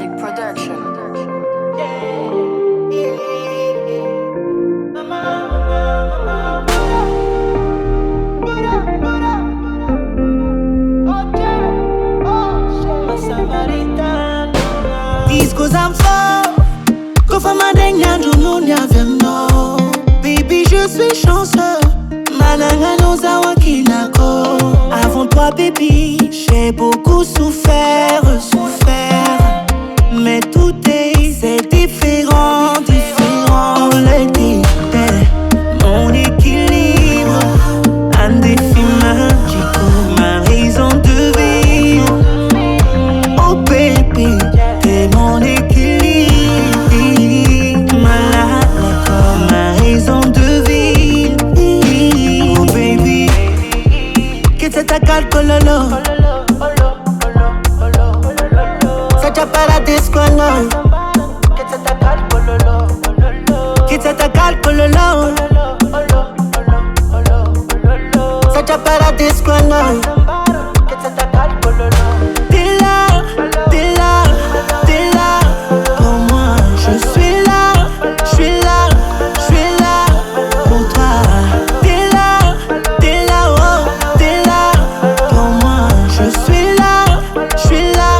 M-zik production. These cause I'm fort. Go for ma denyanju nunya vemno. Baby, je suis chanceux. Malanga noza wakinako. Avant toi, baby, j'ai beaucoup souffert. Mais tout c'est différent. On le dit, mon équilibre. Un défi magique, ma raison de vivre. Oh baby, t'es mon équilibre. Malade comme ma raison de vivre. Oh baby, que c'est ta calcololo. Ça t'a pas la discolo. Que c'est ta calcololo. Ça t'a pas la discolo. T'es là, t'es là, t'es là. Pour moi, je suis là, je suis là, je suis là. Pour toi, t'es là, oh, t'es là. Pour moi, je suis là, je suis là,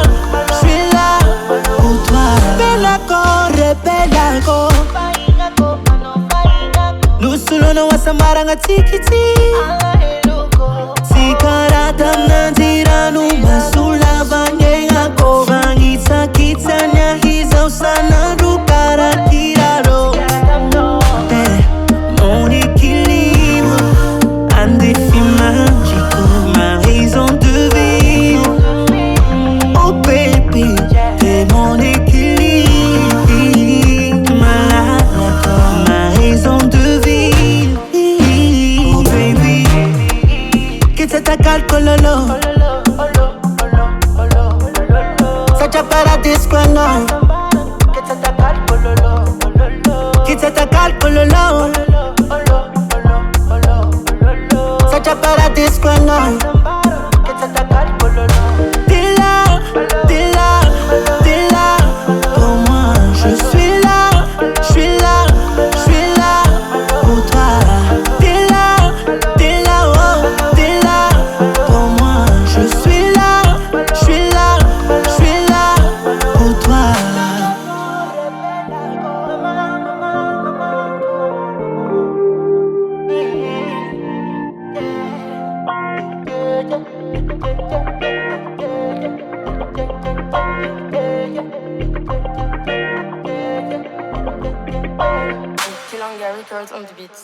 je suis là. Pour toi, bella corre, bella go. Nous solo no wasamaranga tikiti. Sikarata nanzira numasula vangengako. Vangitsa kitsanya hiza usana rukara tiraro. Mon équilibre, un défi magique, ma raison de vivre. Oh baby, t'es mon équilibre. Malade comme ma raison de vivre. Oh baby, que c'est ta calcololo. Ça t'a pas la discolo. Que c'est ta calcololo. Ça t'a pas la discolo. T'es là, t'es là, t'es là. Pour moi, je suis là, je suis là, je suis là. Pour toi, t'es là, oh, t'es là. Pour moi, je suis là, je suis là, je suis là. Pour toi. Records on the beats.